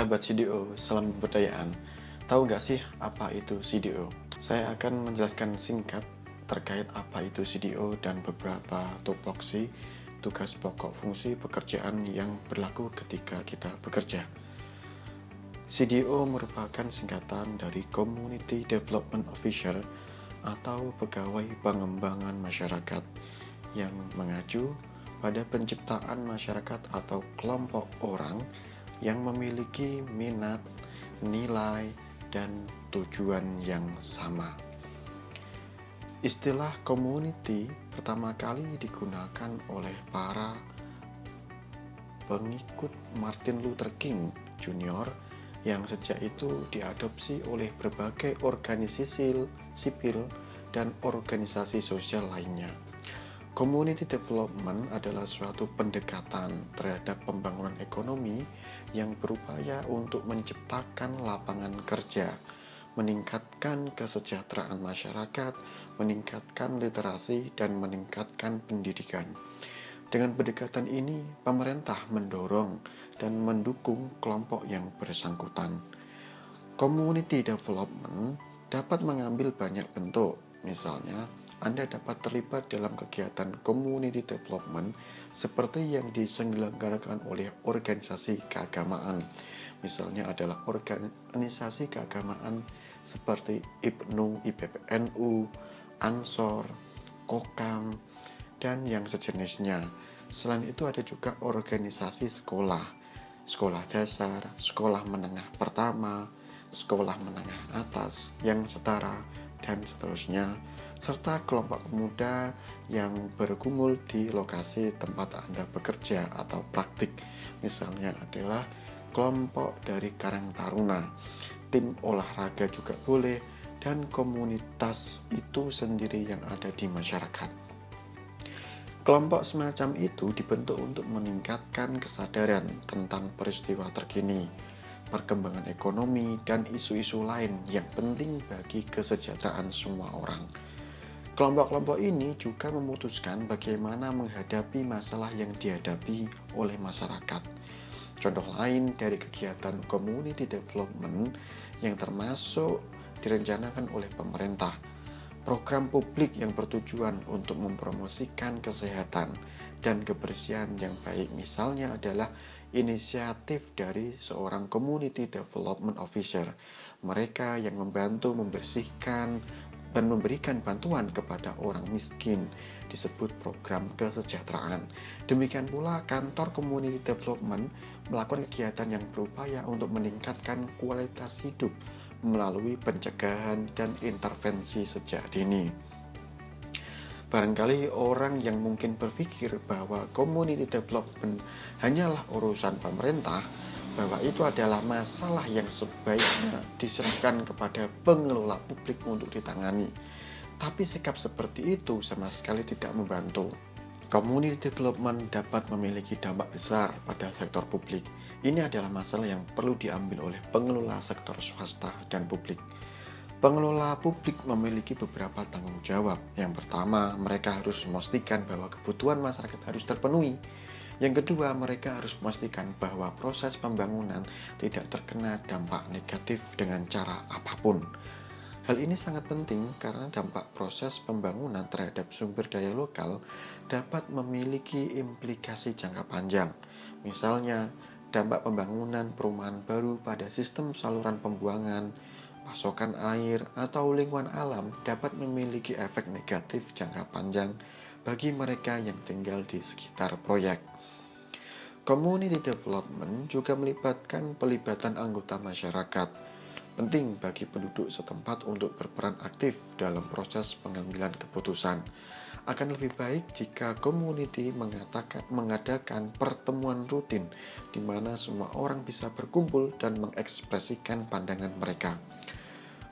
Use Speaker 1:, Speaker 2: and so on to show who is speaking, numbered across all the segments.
Speaker 1: Sahabat CDO, salam kebudayaan. Tahu nggak sih apa itu CDO? Saya akan menjelaskan singkat terkait apa itu CDO dan beberapa tupoksi tugas pokok fungsi pekerjaan yang berlaku ketika kita bekerja. CDO merupakan singkatan dari Community Development Officer atau pegawai pengembangan masyarakat yang mengacu pada penciptaan masyarakat atau kelompok orang yang memiliki minat, nilai, dan tujuan yang sama. Istilah community pertama kali digunakan oleh para pengikut Martin Luther King Jr. yang sejak itu diadopsi oleh berbagai organisasi sipil dan organisasi sosial lainnya. Community development adalah suatu pendekatan terhadap pembangunan ekonomi yang berupaya untuk menciptakan lapangan kerja, meningkatkan kesejahteraan masyarakat, meningkatkan literasi, dan meningkatkan pendidikan. Dengan pendekatan ini, pemerintah mendorong dan mendukung kelompok yang bersangkutan. Community development dapat mengambil banyak bentuk, misalnya Anda dapat terlibat dalam kegiatan community development seperti yang diselenggarakan oleh organisasi keagamaan. Misalnya adalah organisasi keagamaan seperti IPNU, IPPNU, Ansor, Kokam, dan yang sejenisnya. Selain itu ada juga organisasi sekolah, sekolah dasar, sekolah menengah pertama, sekolah menengah atas yang setara, dan seterusnya, serta kelompok pemuda yang bergumul di lokasi tempat Anda bekerja atau praktik. Misalnya adalah kelompok dari Karang Taruna, tim olahraga juga boleh, dan komunitas itu sendiri yang ada di masyarakat. Kelompok semacam itu dibentuk untuk meningkatkan kesadaran tentang peristiwa terkini, perkembangan ekonomi, dan isu-isu lain yang penting bagi kesejahteraan semua orang. Kelompok-kelompok ini juga memutuskan bagaimana menghadapi masalah yang dihadapi oleh masyarakat. Contoh lain dari kegiatan community development yang termasuk direncanakan oleh pemerintah, program publik yang bertujuan untuk mempromosikan kesehatan dan kebersihan yang baik, misalnya adalah inisiatif dari seorang community development officer. Mereka yang membantu membersihkan dan memberikan bantuan kepada orang miskin disebut program kesejahteraan. Demikian pula kantor community development melakukan kegiatan yang berupaya untuk meningkatkan kualitas hidup melalui pencegahan dan intervensi sejak dini. Barangkali orang yang mungkin berpikir bahwa community development hanyalah urusan pemerintah, bahwa itu adalah masalah yang sebaiknya diserahkan kepada pengelola publik untuk ditangani. Tapi sikap seperti itu sama sekali tidak membantu. Community development dapat memiliki dampak besar pada sektor publik. Ini adalah masalah yang perlu diambil oleh pengelola sektor swasta dan publik. Pengelola publik memiliki beberapa tanggung jawab. Yang pertama, mereka harus memastikan bahwa kebutuhan masyarakat harus terpenuhi. Yang kedua, mereka harus memastikan bahwa proses pembangunan tidak terkena dampak negatif dengan cara apapun. Hal ini sangat penting karena dampak proses pembangunan terhadap sumber daya lokal dapat memiliki implikasi jangka panjang. Misalnya, dampak pembangunan perumahan baru pada sistem saluran pembuangan, pasokan air, atau lingkungan alam dapat memiliki efek negatif jangka panjang bagi mereka yang tinggal di sekitar proyek. Community development juga melibatkan pelibatan anggota masyarakat. Penting bagi penduduk setempat untuk berperan aktif dalam proses pengambilan keputusan. Akan lebih baik jika community mengadakan pertemuan rutin di mana semua orang bisa berkumpul dan mengekspresikan pandangan mereka.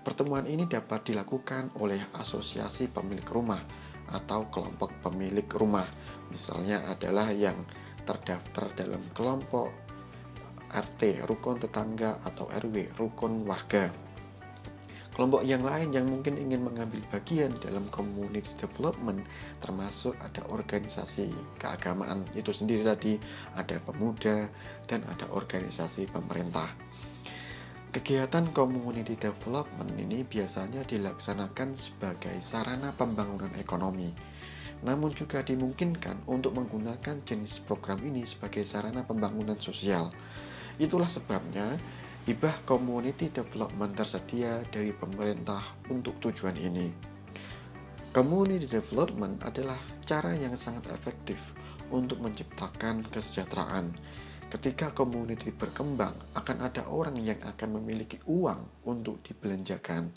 Speaker 1: Pertemuan ini dapat dilakukan oleh asosiasi pemilik rumah atau kelompok pemilik rumah, misalnya adalah yang terdaftar dalam kelompok RT, rukun tetangga, atau RW, rukun warga. Kelompok yang lain yang mungkin ingin mengambil bagian dalam community development termasuk ada organisasi keagamaan itu sendiri tadi, ada pemuda, dan ada organisasi pemerintah. Kegiatan community development ini biasanya dilaksanakan sebagai sarana pembangunan ekonomi, namun juga dimungkinkan untuk menggunakan jenis program ini sebagai sarana pembangunan sosial. Itulah sebabnya hibah community development tersedia dari pemerintah untuk tujuan ini. Community development adalah cara yang sangat efektif untuk menciptakan kesejahteraan. Ketika community berkembang, akan ada orang yang akan memiliki uang untuk dibelanjakan.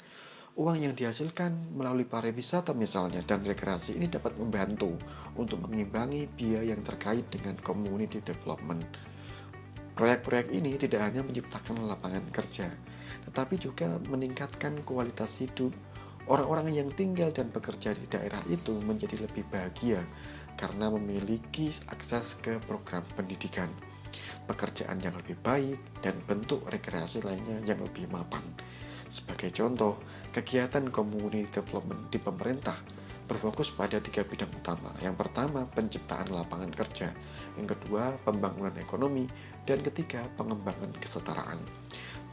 Speaker 1: Uang yang dihasilkan melalui pariwisata misalnya dan rekreasi ini dapat membantu untuk mengimbangi biaya yang terkait dengan community development. Proyek-proyek ini tidak hanya menciptakan lapangan kerja, tetapi juga meningkatkan kualitas hidup. Orang-orang yang tinggal dan bekerja di daerah itu menjadi lebih bahagia karena memiliki akses ke program pendidikan, pekerjaan yang lebih baik, dan bentuk rekreasi lainnya yang lebih mapan. Sebagai contoh, kegiatan community development di pemerintah berfokus pada 3 bidang utama. Yang pertama, penciptaan lapangan kerja. Yang kedua, pembangunan ekonomi. Dan ketiga, pengembangan kesetaraan.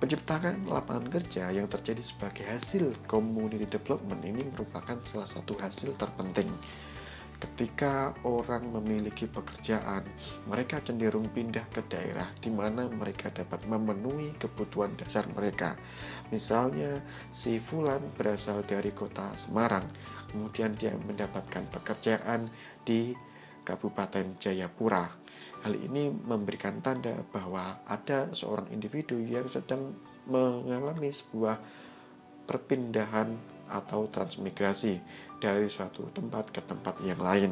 Speaker 1: Penciptaan lapangan kerja yang terjadi sebagai hasil community development ini merupakan salah satu hasil terpenting. Ketika orang memiliki pekerjaan, mereka cenderung pindah ke daerah di mana mereka dapat memenuhi kebutuhan dasar mereka. Misalnya, si Fulan berasal dari kota Semarang, kemudian dia mendapatkan pekerjaan di Kabupaten Jayapura. Hal ini memberikan tanda bahwa ada seorang individu yang sedang mengalami sebuah perpindahan atau transmigrasi dari suatu tempat ke tempat yang lain.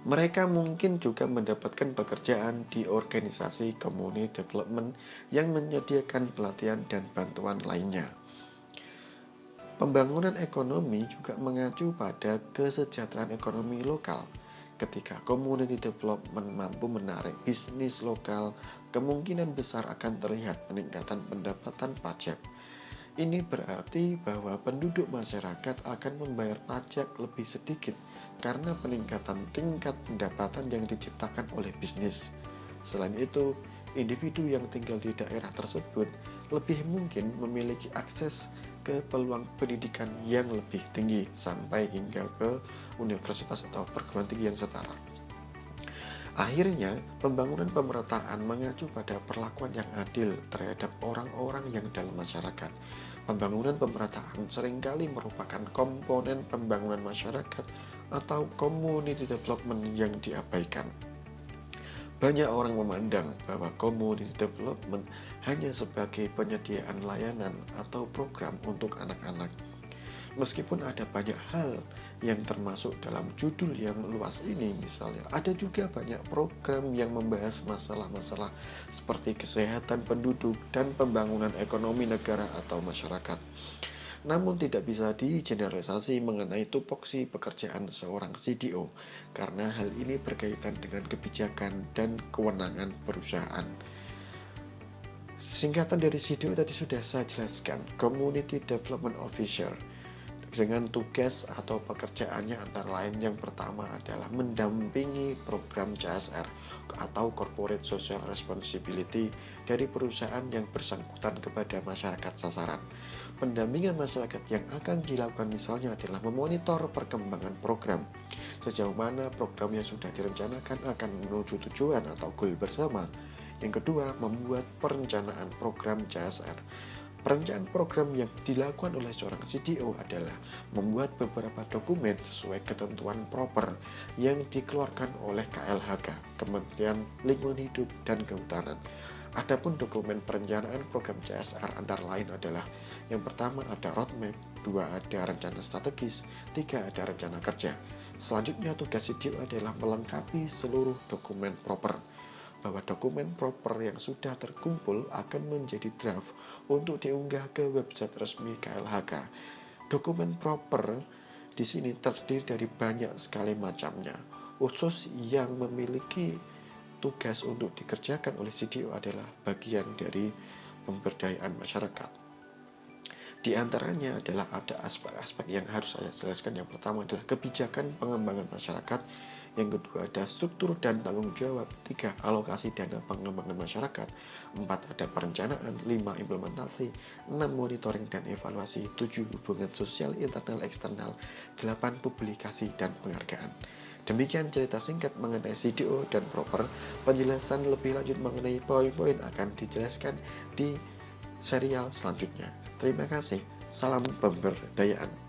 Speaker 1: Mereka mungkin juga mendapatkan pekerjaan di organisasi community development yang menyediakan pelatihan dan bantuan lainnya. Pembangunan ekonomi juga mengacu pada kesejahteraan ekonomi lokal. Ketika community development mampu menarik bisnis lokal, kemungkinan besar akan terlihat peningkatan pendapatan pajak. Ini berarti bahwa penduduk masyarakat akan membayar pajak lebih sedikit karena peningkatan tingkat pendapatan yang diciptakan oleh bisnis. Selain itu, individu yang tinggal di daerah tersebut lebih mungkin memiliki akses ke peluang pendidikan yang lebih tinggi sampai hingga ke universitas atau perguruan tinggi yang setara. Akhirnya, pembangunan pemerataan mengacu pada perlakuan yang adil terhadap orang-orang yang dalam masyarakat. Pembangunan pemerataan seringkali merupakan komponen pembangunan masyarakat atau community development yang diabaikan. Banyak orang memandang bahwa community development hanya sebagai penyediaan layanan atau program untuk anak-anak. Meskipun ada banyak hal yang termasuk dalam judul yang luas ini, misalnya ada juga banyak program yang membahas masalah-masalah seperti kesehatan penduduk dan pembangunan ekonomi negara atau masyarakat. Namun tidak bisa digeneralisasi mengenai tupoksi pekerjaan seorang CDO karena hal ini berkaitan dengan kebijakan dan kewenangan perusahaan. Singkatan dari CDO tadi sudah saya jelaskan, Community Development Officer, dengan tugas atau pekerjaannya antara lain yang pertama adalah mendampingi program CSR atau Corporate Social Responsibility dari perusahaan yang bersangkutan kepada masyarakat sasaran. Pendampingan masyarakat yang akan dilakukan misalnya adalah memonitor perkembangan program, sejauh mana program yang sudah direncanakan akan menuju tujuan atau goal bersama. Yang kedua, membuat perencanaan program CSR. Perencanaan program yang dilakukan oleh seorang CDO adalah membuat beberapa dokumen sesuai ketentuan proper yang dikeluarkan oleh KLHK, Kementerian Lingkungan Hidup dan Kehutanan. Adapun dokumen perencanaan program CSR antara lain adalah yang pertama ada roadmap, 2 ada rencana strategis, 3 ada rencana kerja. Selanjutnya tugas CDO adalah melengkapi seluruh dokumen proper, bahwa dokumen proper yang sudah terkumpul akan menjadi draft untuk diunggah ke website resmi KLHK. Dokumen proper di sini terdiri dari banyak sekali macamnya. Khusus yang memiliki tugas untuk dikerjakan oleh CDO adalah bagian dari pemberdayaan masyarakat. Di antaranya adalah ada aspek-aspek yang harus saya jelaskan. Yang pertama adalah kebijakan pengembangan masyarakat. Yang kedua ada struktur dan tanggung jawab. 3. Alokasi dana pengembangan masyarakat. 4. Ada perencanaan. 5. Implementasi. 6. Monitoring dan evaluasi. 7. Hubungan sosial internal eksternal. 8. Publikasi dan penghargaan. Demikian cerita singkat mengenai CDO dan proper. Penjelasan lebih lanjut mengenai poin-poin akan dijelaskan di serial selanjutnya. Terima kasih. Salam pemberdayaan.